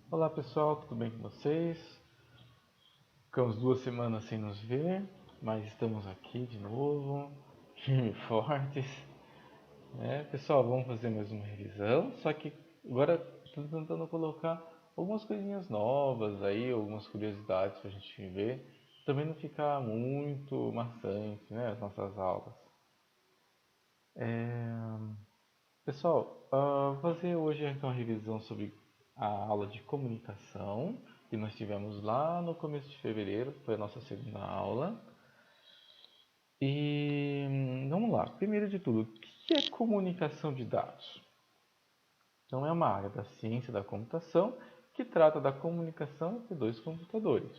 Olá pessoal, tudo bem com vocês? Ficamos 2 semanas sem nos ver, mas estamos aqui de novo, firmes e fortes. Pessoal, vamos fazer mais uma revisão, só que agora estou tentando colocar algumas coisinhas novas aí, algumas curiosidades para a gente ver, também não ficar muito maçante, né, as nossas aulas. Pessoal, vou fazer hoje então uma revisão sobre a aula de comunicação que nós tivemos lá no começo de fevereiro, foi a nossa segunda aula. E vamos lá, primeiro de tudo, o que é comunicação de dados? Então, é uma área da ciência da computação que trata da comunicação entre dois computadores.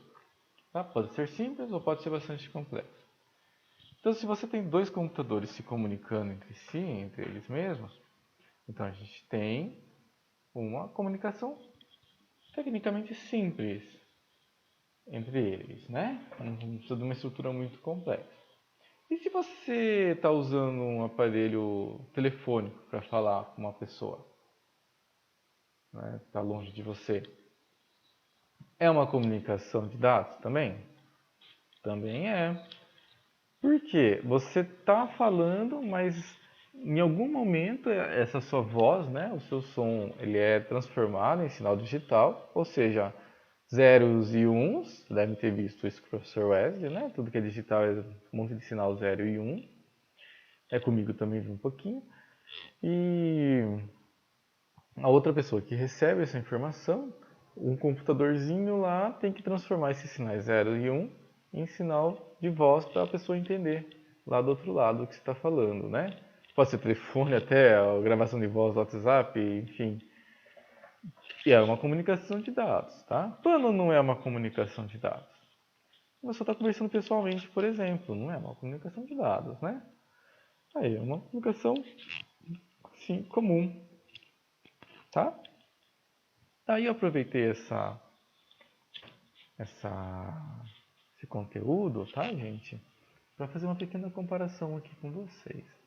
Tá? Pode ser simples ou pode ser bastante complexo. Então, se você tem dois computadores se comunicando entre si, entre eles mesmos, então a gente tem uma comunicação tecnicamente simples entre eles, né? Não precisa de uma estrutura muito complexa. E se você está usando um aparelho telefônico para falar com uma pessoa, né, que está longe de você, é uma comunicação de dados também? Também é. Por quê? Você está falando, mas em algum momento essa sua voz, né, o seu som, ele é transformado em sinal digital, ou seja, zeros e uns, deve ter visto isso com o professor Wesley, né? Tudo que é digital é um monte de sinal 0 e 1. É comigo também um pouquinho. E a outra pessoa que recebe essa informação, um computadorzinho lá tem que transformar esses sinais 0 e 1 em sinal de voz para a pessoa entender lá do outro lado o que você está falando, né? Pode ser telefone até, a gravação de voz do WhatsApp, enfim. E é uma comunicação de dados, tá? Quando não é uma comunicação de dados? Você está conversando pessoalmente, por exemplo, não é uma comunicação de dados, né? Aí é uma comunicação, sim, comum, tá? Aí eu aproveitei essa, esse conteúdo, tá, gente? Para fazer uma pequena comparação aqui com vocês.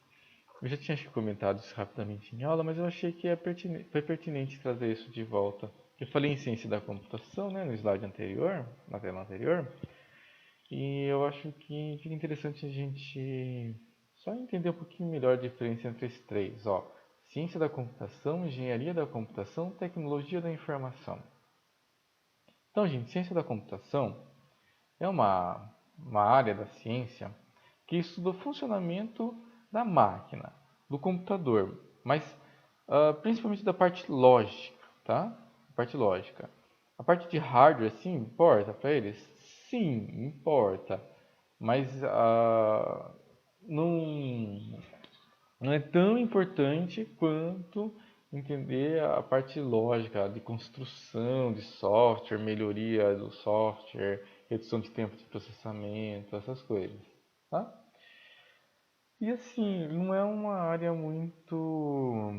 Eu já tinha comentado isso rapidamente em aula, mas eu achei que foi pertinente trazer isso de volta. Eu falei em ciência da computação, né, no slide anterior, na tela anterior, e eu acho que fica interessante a gente só entender um pouquinho melhor a diferença entre esses três. Ó, ciência da computação, engenharia da computação, tecnologia da informação. Então, gente, ciência da computação é uma área da ciência que estuda o funcionamento da máquina, do computador, mas principalmente da parte lógica, tá? A parte lógica. A parte de hardware, sim, importa para eles? Sim, importa. Mas não, não é tão importante quanto entender a parte lógica de construção de software, melhoria do software, redução de tempo de processamento, essas coisas, tá? E assim, não é uma área muito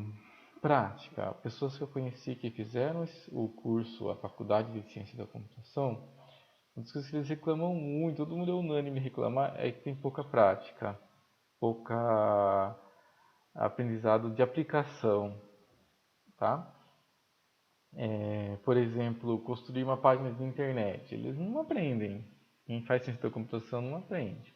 prática. Pessoas que eu conheci que fizeram o curso, a faculdade de ciência da computação, uma das coisas que eles reclamam muito, todo mundo é unânime em reclamar, é que tem pouca prática, pouca aprendizado de aplicação, tá? Por exemplo, construir uma página de internet, eles não aprendem. Quem faz ciência da computação não aprende,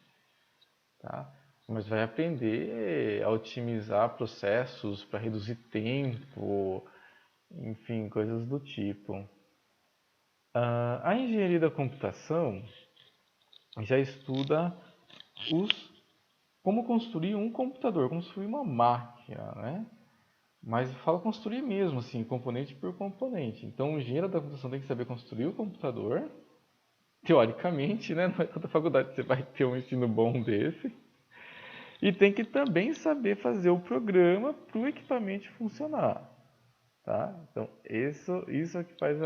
tá? Mas vai aprender a otimizar processos para reduzir tempo, enfim, coisas do tipo. A engenharia da computação já estuda os, como construir um computador, construir uma máquina, né? Mas fala construir mesmo, assim, componente por componente. Então, o engenheiro da computação tem que saber construir o computador, teoricamente, né? Não é toda faculdade que você vai ter um ensino bom desse. E tem que também saber fazer o programa para o equipamento funcionar. Tá? Então, isso é o que faz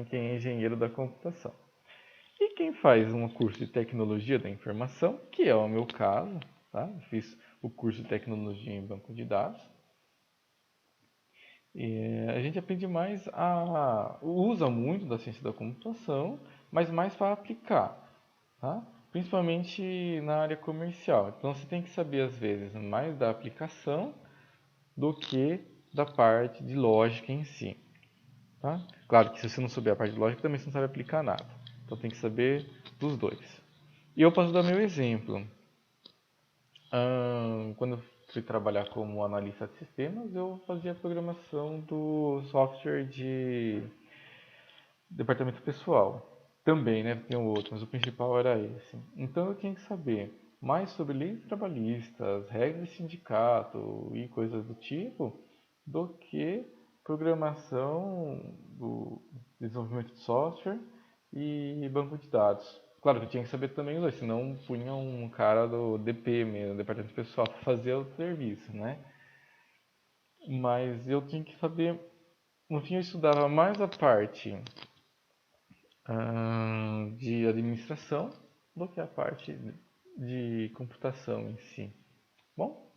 quem é engenheiro da computação. E quem faz um curso de tecnologia da informação, que é o meu caso, tá? Eu fiz o curso de tecnologia em banco de dados. E a gente aprende mais usa muito da ciência da computação, mas mais para aplicar, tá? Principalmente na área comercial. Então você tem que saber às vezes mais da aplicação do que da parte de lógica em si. Tá? Claro que se você não souber a parte de lógica, também você não sabe aplicar nada. Então tem que saber dos dois. E eu posso dar meu exemplo. Quando eu fui trabalhar como analista de sistemas, eu fazia programação do software de departamento pessoal. Também, né? Tem um outro, mas o principal era esse. Então eu tinha que saber mais sobre leis trabalhistas, regras de sindicato e coisas do tipo, do que programação do desenvolvimento de software e banco de dados. Claro que eu tinha que saber também os dois, senão punha um cara do DP mesmo, departamento pessoal, para fazer o serviço, né? Mas eu tinha que saber, no fim eu estudava mais a parte de administração do que a parte de computação em si. Bom,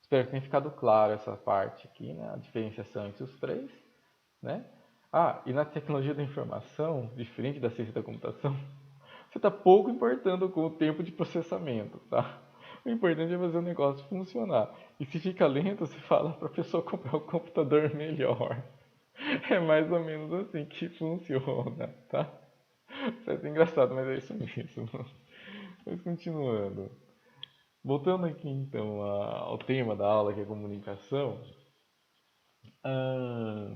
espero que tenha ficado claro essa parte aqui, né? A diferenciação entre os três, né? E na tecnologia da informação, diferente da ciência da computação, você está pouco importando com o tempo de processamento, tá? O importante é fazer o negócio funcionar. E se fica lento, você fala para a pessoa comprar um computador melhor. É mais ou menos assim que funciona, tá? Parece engraçado, mas é isso mesmo. Mas continuando. Voltando aqui então ao tema da aula, que é comunicação. A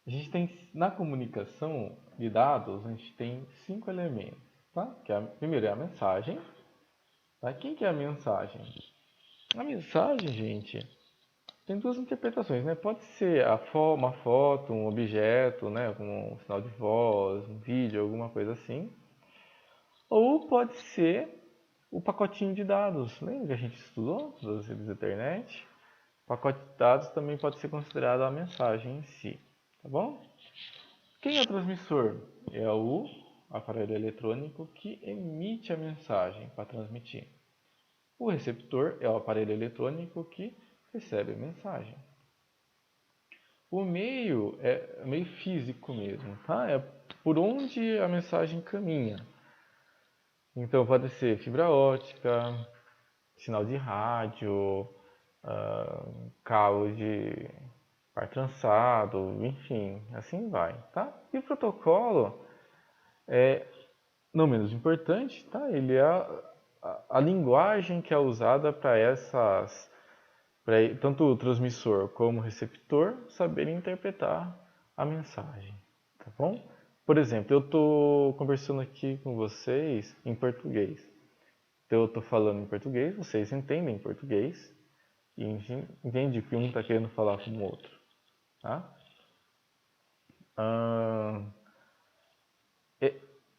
gente tem, na comunicação de dados, a gente tem 5 elementos. Tá? Primeiro é a mensagem. Tá? Quem que é a mensagem? A mensagem, gente, tem duas interpretações, né? Pode ser uma foto, um objeto, né? Como um sinal de voz, um vídeo, alguma coisa assim. Ou pode ser o pacotinho de dados. Lembra que a gente estudou das redes da internet? O pacote de dados também pode ser considerado a mensagem em si, tá bom? Quem é o transmissor? É o aparelho eletrônico que emite a mensagem para transmitir. O receptor é o aparelho eletrônico que recebe a mensagem. O meio é meio físico mesmo, tá? É por onde a mensagem caminha. Então pode ser fibra ótica, sinal de rádio, cabo de par trançado, enfim, assim vai, tá? E o protocolo é, não menos importante, tá? Ele é a linguagem que é usada para tanto o transmissor como o receptor saberem interpretar a mensagem, tá bom? Por exemplo, eu estou conversando aqui com vocês em português. Então eu estou falando em português, vocês entendem português e entende que um está querendo falar com o outro, tá?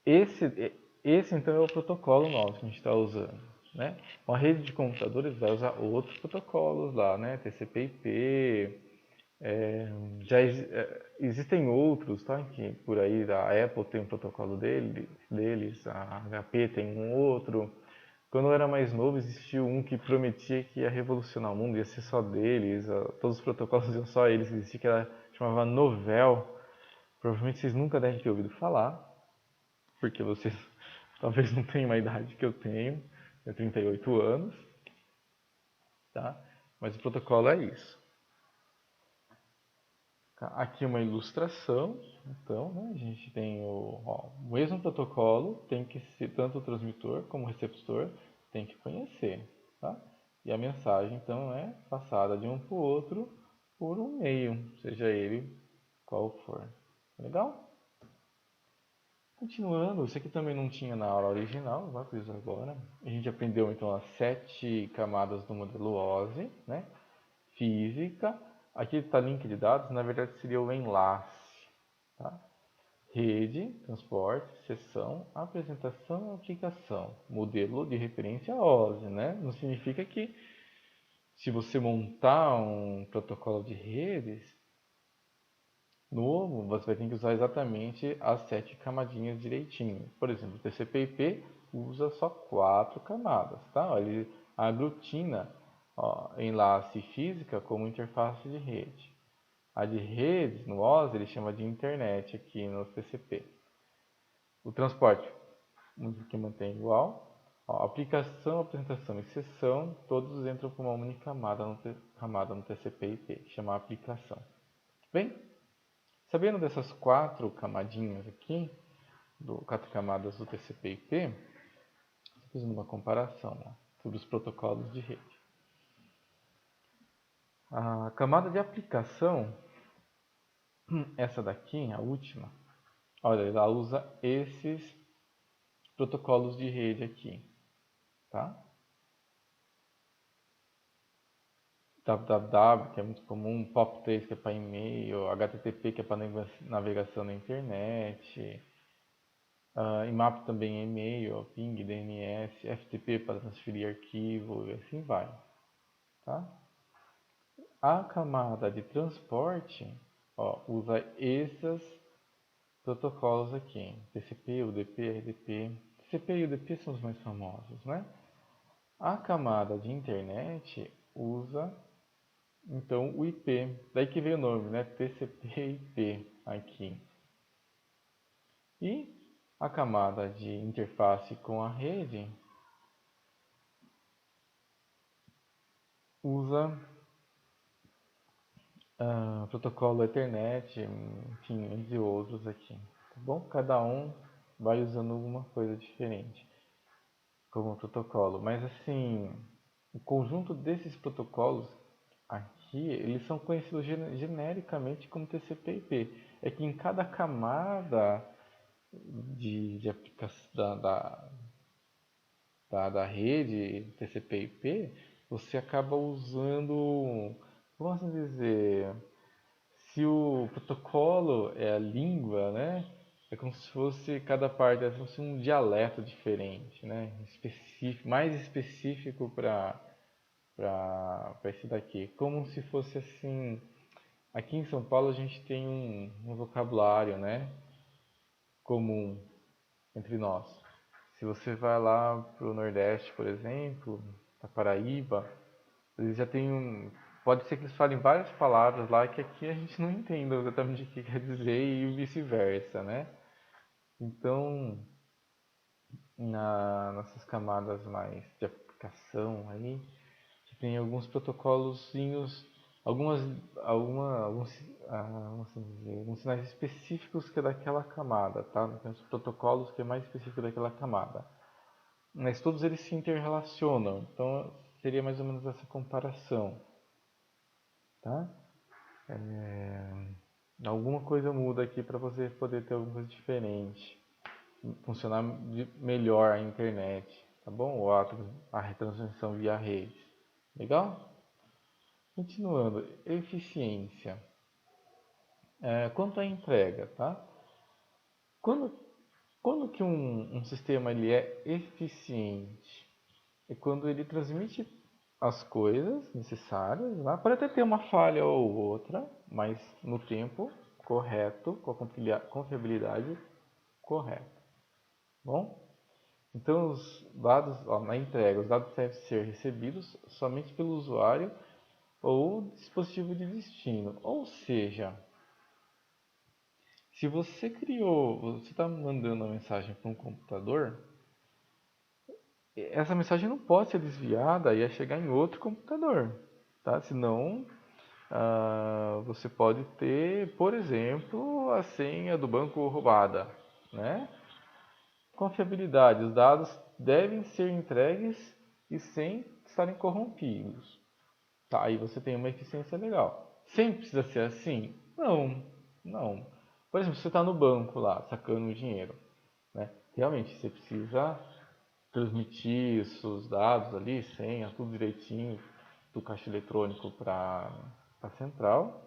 Esse então é o protocolo nosso que a gente está usando, né? Uma rede de computadores vai usar outros protocolos lá, né? TCP/IP, existem outros, tá? Que por aí a Apple tem um protocolo deles, a HP tem um outro. Quando eu era mais novo, existia um que prometia que ia revolucionar o mundo, ia ser só deles, todos os protocolos iam só eles, existia que chamava Novell. Provavelmente vocês nunca devem ter ouvido falar, porque vocês talvez não tenham a idade que eu tenho 38 anos, tá? Mas o protocolo é isso. Aqui uma ilustração, então, né, a gente tem o mesmo protocolo, tem que ser tanto o transmissor como o receptor tem que conhecer, tá? E a mensagem então é passada de um para o outro por um meio, seja ele qual for. Legal? Continuando, isso aqui também não tinha na aula original, vai por isso agora. A gente aprendeu então as 7 camadas do modelo OSI, né? Física. Aqui está link de dados, na verdade seria o enlace, tá? Rede, transporte, sessão, apresentação e aplicação. Modelo de referência OSI, né? Não significa que se você montar um protocolo de redes novo, você vai ter que usar exatamente as 7 camadinhas direitinho. Por exemplo, o TCP/IP usa só 4 camadas, tá? Ele aglutina enlace física como interface de rede. A de redes, no OSI, ele chama de internet aqui no TCP. O transporte, que mantém igual. Aplicação, apresentação e sessão, todos entram com uma única camada no TCP/IP, chama aplicação. Bem? Sabendo dessas 4 camadinhas aqui, 4 camadas do TCP/IP, fazendo uma comparação sobre os protocolos de rede. A camada de aplicação, essa daqui, a última, olha, ela usa esses protocolos de rede aqui, tá? www, que é muito comum, POP3, que é para e-mail, HTTP, que é para navegação na internet, IMAP também é e-mail, PING, DNS, FTP para transferir arquivo e assim vai, tá? A camada de transporte usa esses protocolos aqui, TCP, UDP, RDP. TCP e UDP são os mais famosos, né? A camada de internet usa, então, o IP. Daí que veio o nome, né? TCP/IP aqui. E a camada de interface com a rede usa protocolo Ethernet, enfim, entre outros aqui. Tá bom? Cada um vai usando alguma coisa diferente como protocolo. Mas assim, o conjunto desses protocolos aqui, eles são conhecidos genericamente como TCP/IP. É que em cada camada de aplicação da rede TCP/IP, você acaba usando, vamos assim dizer, se o protocolo é a língua, né? É como se fosse cada parte, é como se fosse um dialeto diferente, né? Mais específico para esse daqui. Como se fosse assim, aqui em São Paulo a gente tem um vocabulário, né? Comum entre nós. Se você vai lá para o Nordeste, por exemplo, para Paraíba, eles já têm pode ser que eles falem várias palavras lá que aqui a gente não entenda exatamente o que quer dizer e vice-versa, né? Então, nessas camadas mais de aplicação aí, tem alguns protocolozinhos, alguns sinais específicos que é daquela camada, tá? Tem os protocolos que é mais específico daquela camada. Mas todos eles se interrelacionam, então seria mais ou menos essa comparação, tá? Alguma coisa muda aqui para você poder ter alguma coisa diferente, funcionar melhor a internet, tá bom? Ou a retransmissão via rede. Legal? Continuando, eficiência. Quanto à entrega, tá? Quando que um sistema ele é eficiente? É quando ele transmite as coisas necessárias, né? Pode até ter uma falha ou outra, mas no tempo correto, com a confiabilidade correta. Bom? Então, os dados, na entrega, os dados devem ser recebidos somente pelo usuário ou dispositivo de destino. Ou seja, se você está mandando uma mensagem para um computador, essa mensagem não pode ser desviada e chegar em outro computador, tá? Senão, você pode ter, por exemplo, a senha do banco roubada, né? Confiabilidade, os dados devem ser entregues e sem estarem corrompidos. Tá, aí você tem uma eficiência legal. Sempre precisa ser assim? Não, não. Por exemplo, você está no banco lá, sacando o dinheiro, né? Realmente, você precisa transmitir os seus dados ali, senha, tudo direitinho, do caixa eletrônico para a central.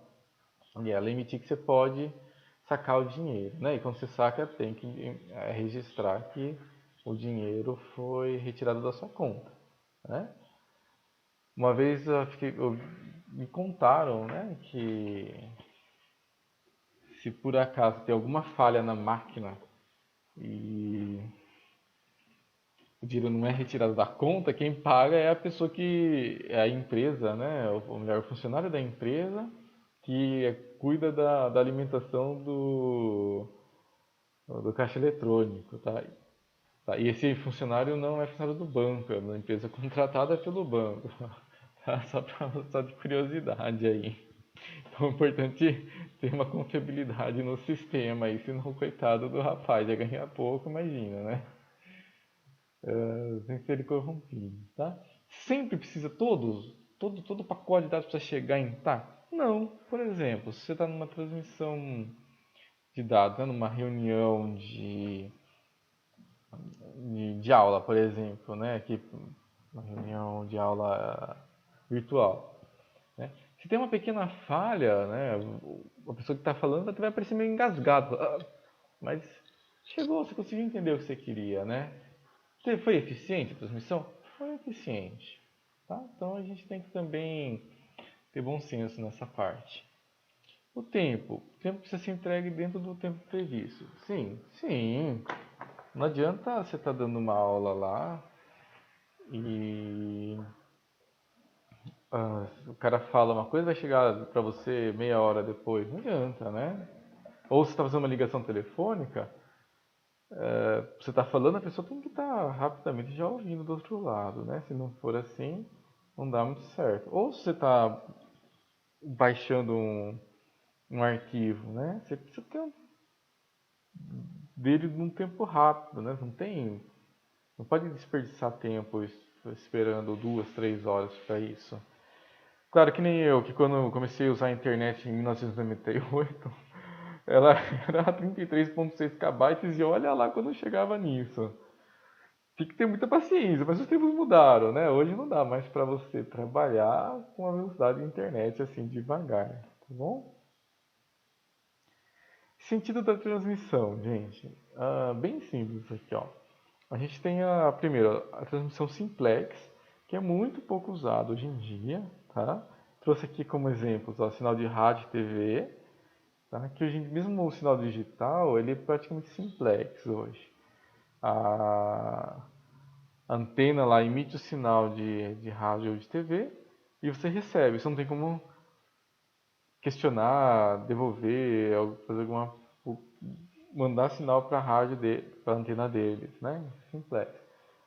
E ela emitir que você pode sacar o dinheiro, né? E quando você saca, tem que registrar que o dinheiro foi retirado da sua conta, né? Uma vez me contaram, né, que se por acaso tem alguma falha na máquina e o dinheiro não é retirado da conta, quem paga é a pessoa que é a empresa, né, ou melhor, o funcionário da empresa que cuida da alimentação do caixa eletrônico, tá? Tá? E esse funcionário não é funcionário do banco, é uma empresa contratada pelo banco, tá? Só de curiosidade aí. Então é importante ter uma confiabilidade no sistema aí, senão coitado do rapaz, ia ganhar pouco, imagina, né? Sem ser corrompido, tá? Sempre precisa todo pacote de dados precisa chegar intacto? Não. Por exemplo, se você está numa transmissão de dados, né, numa reunião de aula, por exemplo, né, aqui, uma reunião de aula virtual, né? Se tem uma pequena falha, né, a pessoa que está falando vai parecer meio engasgado, mas chegou, você conseguiu entender o que você queria, né? Foi eficiente a transmissão? Foi eficiente. Tá? Então a gente tem que também ter bom senso nessa parte. O tempo precisa ser entregue dentro do tempo previsto. Sim, sim. Não adianta você estar dando uma aula lá e o cara fala uma coisa e vai chegar para você meia hora depois. Não adianta, né? Ou você está fazendo uma ligação telefônica, você está falando, a pessoa tem que estar rapidamente já ouvindo do outro lado, né? Se não for assim, não dá muito certo. Ou se você está baixando um arquivo, né? Você precisa ter dele num tempo rápido, né? Não pode desperdiçar tempo esperando 2, 3 horas para isso. Claro que nem eu, que quando comecei a usar a internet em 1998, ela era 33,6 KB e olha lá quando chegava nisso. Tem que ter muita paciência, mas os tempos mudaram, né? Hoje não dá mais para você trabalhar com a velocidade da internet assim devagar, tá bom? Sentido da transmissão, gente. Bem simples isso aqui, ó. A gente tem primeiro, a transmissão simplex, que é muito pouco usado hoje em dia, tá? Trouxe aqui como exemplos, ó, sinal de rádio e TV, tá? Que hoje, mesmo o sinal digital, ele é praticamente simplex hoje. A antena lá emite o sinal de rádio ou de TV e você recebe. Você não tem como questionar, devolver, fazer alguma mandar sinal para a rádio para a antena deles, né? Simplex.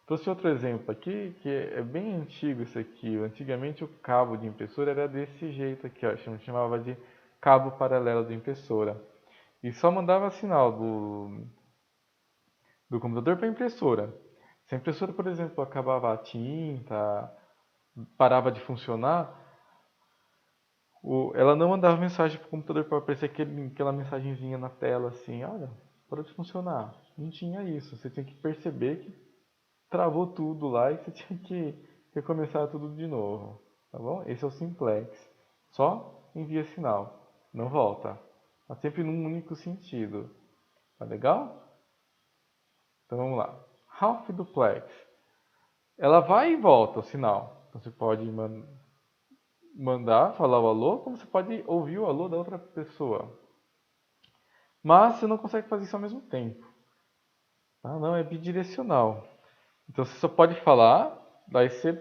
Trouxe outro exemplo aqui, que é bem antigo isso aqui. Antigamente o cabo de impressora era desse jeito aqui, ó, chamava de cabo paralelo de impressora. E só mandava sinal do computador para a impressora. Se a impressora, por exemplo, acabava a tinta, parava de funcionar, ela não mandava mensagem para o computador para aparecer aquela mensagenzinha na tela assim, olha, parou de funcionar. Não tinha isso. Você tinha que perceber que travou tudo lá e você tinha que recomeçar tudo de novo. Tá bom? Esse é o simplex. Só envia sinal, não volta. Tá sempre num único sentido. Tá legal? Então vamos lá. Half duplex. Ela vai e volta o sinal. Então, você pode mandar, falar o alô, como você pode ouvir o alô da outra pessoa. Mas você não consegue fazer isso ao mesmo tempo. Tá? Não, é bidirecional. Então você só pode falar, daí você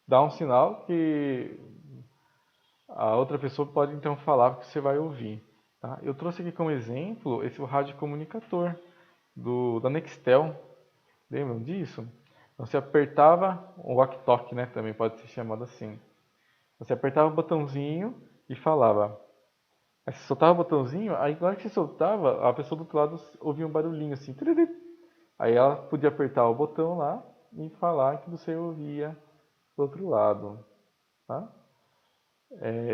dá um sinal que a outra pessoa pode então falar que você vai ouvir. Tá? Eu trouxe aqui como exemplo esse rádio comunicator da Nextel. Lembram disso? Então, você apertava o walkie-talkie, né? Também pode ser chamado assim. Você apertava o botãozinho e falava. Aí você soltava o botãozinho, aí na hora que você soltava, a pessoa do outro lado ouvia um barulhinho assim. Aí ela podia apertar o botão lá e falar que você ouvia do outro lado. Tá?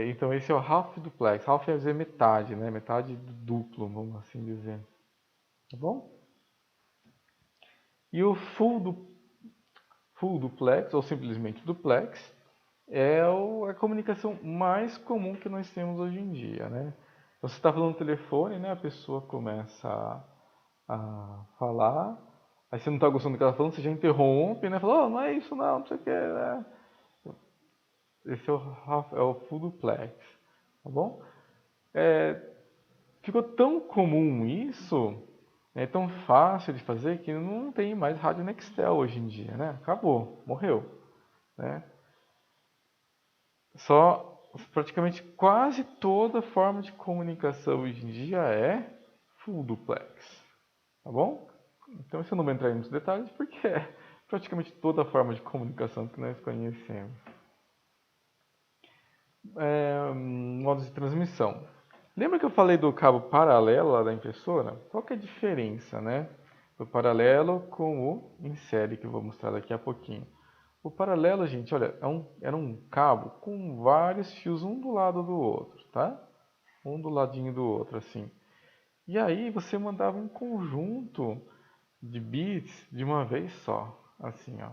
Então esse é o half duplex. Half é dizer metade, né? Metade do duplo, vamos assim dizer. Tá bom? E o full duplex, ou simplesmente duplex, é a comunicação mais comum que nós temos hoje em dia, né? Então, você está falando no telefone, né? A pessoa começa a falar, aí você não está gostando do que ela está falando, você já interrompe, né? Fala, oh, não é isso não, não sei o que, né? Esse é o full duplex, tá bom? Ficou tão comum isso, é tão fácil de fazer que não tem mais rádio Nextel hoje em dia, né? Acabou, morreu, né? Só praticamente quase toda forma de comunicação hoje em dia é full duplex, tá bom? Então isso eu não vou entrar em muitos detalhes porque é praticamente toda forma de comunicação que nós conhecemos. modos de transmissão. Lembra que eu falei do cabo paralelo lá da impressora? Qual que é a diferença, né? Do paralelo com o em série, que eu vou mostrar daqui a pouquinho. O paralelo, gente, olha, era um cabo com vários fios um do lado do outro, tá? Um do ladinho do outro, assim. E aí você mandava um conjunto de bits de uma vez só, assim, ó.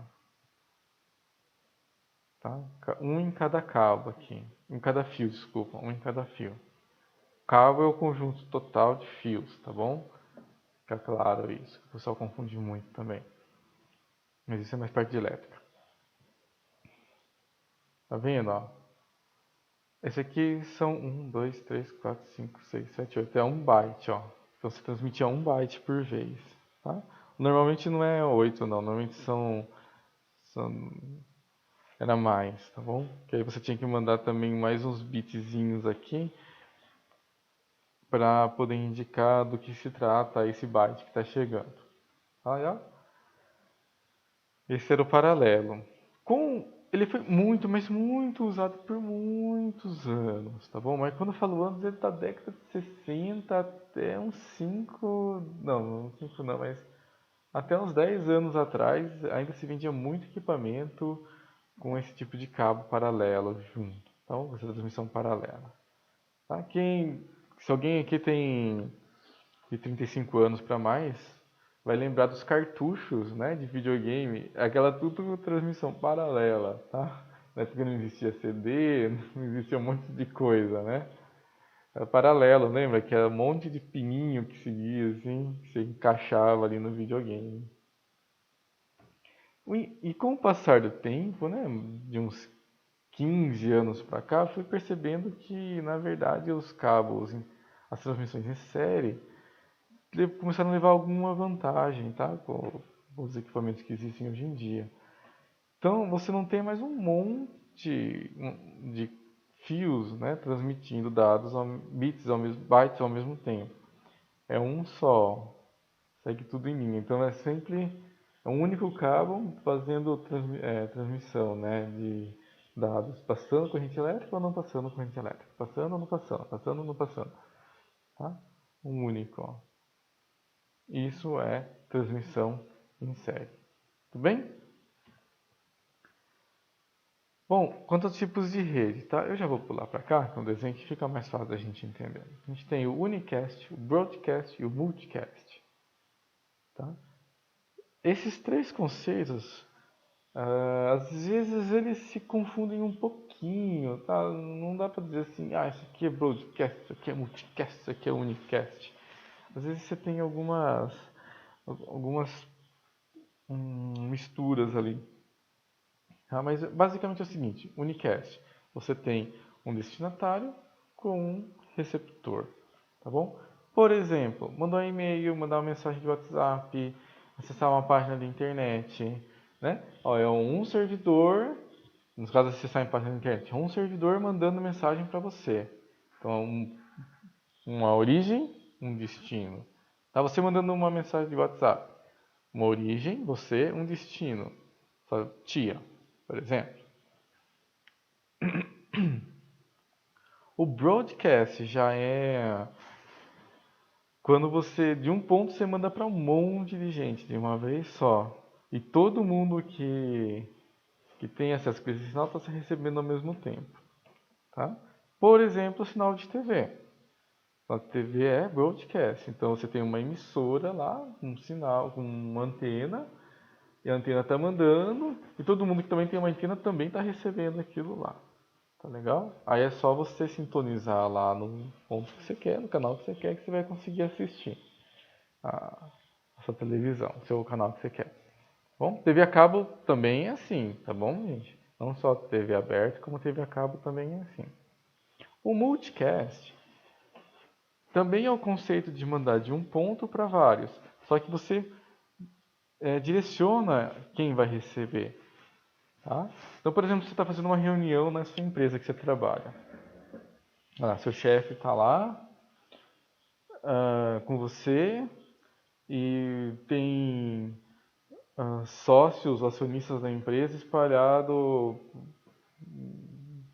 Tá? Um em cada cabo aqui. Em cada fio, desculpa. Um em cada fio. Cabo é o conjunto total de fios, tá bom? Fica claro isso. O pessoal confunde muito também. Mas isso é mais parte de elétrica. Tá vendo, ó? Esse aqui são 1, 2, 3, 4, 5, 6, 7, 8. É 1 byte, ó. Então você transmitia 1 byte por vez, tá? Normalmente não é 8, não. Normalmente são era mais, tá bom? Que aí você tinha que mandar também mais uns bitzinhos aqui para poder indicar do que se trata esse byte que está chegando. Aí, ó. Esse era o paralelo. Ele foi muito, mas muito usado por muitos anos, tá bom? Mas quando eu falo anos, ele tá da década de 60 até uns 5, não 5 não, mas até uns 10 anos atrás ainda se vendia muito equipamento com esse tipo de cabo paralelo junto. Então, essa transmissão paralela. Tá? Se alguém aqui tem de 35 anos para mais, vai lembrar dos cartuchos, né, de videogame, aquela tudo transmissão paralela, tá? Na época não existia CD, não existia um monte de coisa, né? Era paralelo, lembra? Que era um monte de pininho que seguia, assim, que você encaixava ali no videogame. E com o passar do tempo, né, de uns 15 anos para cá, fui percebendo que, na verdade, os cabos, as transmissões em série, começaram a levar alguma vantagem, tá? Com os equipamentos que existem hoje em dia. Então, você não tem mais um monte de fios, né, transmitindo dados, bytes ao mesmo tempo. É um só, segue tudo em linha. Então, é um único cabo fazendo transmissão, né, de dados, passando corrente elétrica ou não passando corrente elétrica, passando ou não passando, passando ou não passando, tá? Um único, ó. Isso é transmissão em série. Tudo bem? Bom, quanto aos tipos de rede, tá? Eu já vou pular para cá, que é um desenho que fica mais fácil da gente entender. A gente tem o unicast, o broadcast e o multicast. Tá? Esses três conceitos, às vezes eles se confundem um pouquinho, tá? Não dá para dizer assim, ah, isso aqui é broadcast, isso aqui é multicast, isso aqui é unicast. Às vezes você tem algumas misturas ali. Tá? Mas basicamente é o seguinte, unicast, você tem um destinatário com um receptor, tá bom? Por exemplo, mandar um e-mail, mandar uma mensagem de WhatsApp, acessar uma página de internet, né? Ó, é um servidor, no caso de acessar uma página de internet, é um servidor mandando mensagem para você. Então, uma origem, um destino. Tá? Você mandando uma mensagem de WhatsApp, uma origem, você, um destino. Sua tia, por exemplo. O broadcast já é quando você, de um ponto, você manda para um monte de gente de uma vez só. E todo mundo que tem acesso a esse sinal está se recebendo ao mesmo tempo. Tá? Por exemplo, o sinal de TV. A TV é broadcast. Então você tem uma emissora lá, um sinal, com uma antena, e a antena está mandando, e todo mundo que também tem uma antena também está recebendo aquilo lá. Tá legal? Aí é só você sintonizar lá no ponto que você quer, no canal que você vai conseguir assistir a sua televisão, o seu canal que você quer. Bom, TV a cabo também é assim, tá bom, gente? Não só TV aberta, como TV a cabo também é assim. O multicast também é o conceito de mandar de um ponto para vários, só que você direciona quem vai receber. Tá? Então, por exemplo, você está fazendo uma reunião na sua empresa que você trabalha. Seu chefe está lá com você e tem sócios, acionistas da empresa espalhado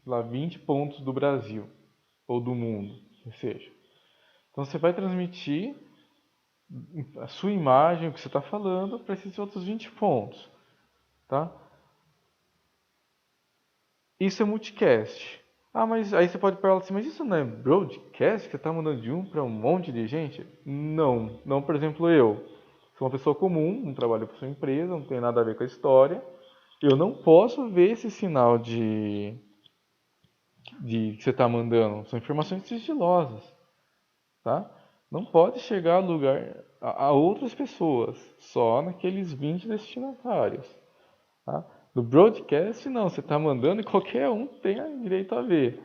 sei lá, 20 pontos do Brasil ou do mundo, que seja. Então você vai transmitir a sua imagem, o que você está falando, para esses outros 20 pontos. Tá? Isso é multicast. Ah, mas aí você pode falar assim, mas isso não é broadcast? Que você está mandando de um para um monte de gente? Não. Não, por exemplo, eu. Sou uma pessoa comum, não trabalho para sua empresa, não tem nada a ver com a história. Eu não posso ver esse sinal de que você está mandando. São informações sigilosas. Tá? Não pode chegar a lugar a outras pessoas, só naqueles 20 destinatários. Tá? No broadcast, não, você está mandando e qualquer um tem direito a ver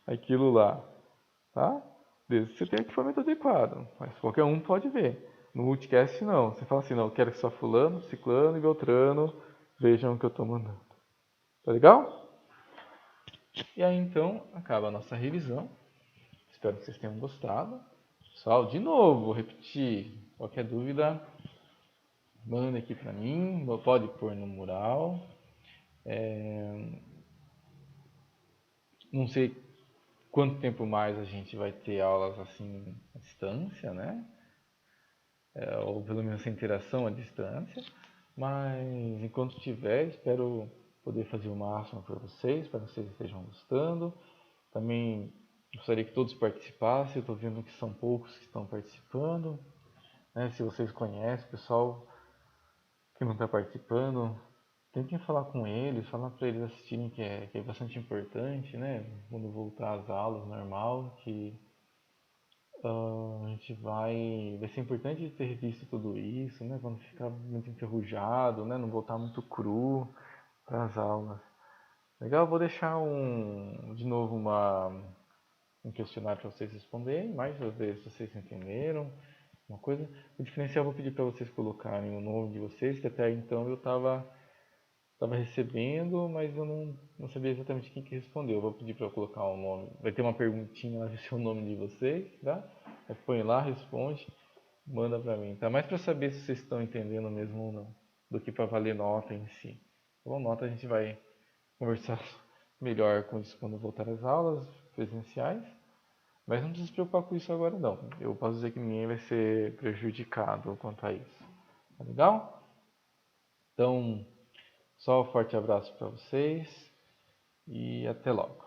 aquilo lá. Tá? Desde que você tenha equipamento adequado, mas qualquer um pode ver. No multicast, não. Você fala assim, não, eu quero que só fulano, ciclano e beltrano vejam o que eu estou mandando. Tá legal? E aí, então, acaba a nossa revisão. Espero que vocês tenham gostado. Pessoal, de novo, vou repetir. Qualquer dúvida, manda aqui para mim, pode pôr no mural. Não sei quanto tempo mais a gente vai ter aulas assim à distância, né? Ou pelo menos essa interação à distância. Mas enquanto tiver, espero poder fazer o máximo para vocês, para que vocês estejam gostando. Também gostaria que todos participassem. Eu estou vendo que são poucos que estão participando. Né? Se vocês conhecem, pessoal que não está participando, tentem falar com eles, falar para eles assistirem, que é bastante importante, né? Quando voltar às aulas normal, que a gente vai ser importante ter visto tudo isso, né? Quando ficar muito enferrujado, né? Não voltar muito cru para as aulas. Legal, vou deixar de novo um questionário para vocês responderem, mais uma vez se vocês entenderam. Uma coisa, o diferencial eu vou pedir para vocês colocarem o nome de vocês, que até então eu estava recebendo, mas eu não sabia exatamente quem que respondeu. Eu vou pedir para eu colocar o nome. Vai ter uma perguntinha lá, ver se é o nome de vocês, tá? Aí põe lá, responde, manda para mim. Tá mais para saber se vocês estão entendendo mesmo ou não, do que para valer nota em si. Tá bom, nota a gente vai conversar melhor com isso quando voltar às aulas presenciais. Mas não precisa se preocupar com isso agora não. Eu posso dizer que ninguém vai ser prejudicado quanto a isso. Tá legal? Então, só um forte abraço para vocês e até logo.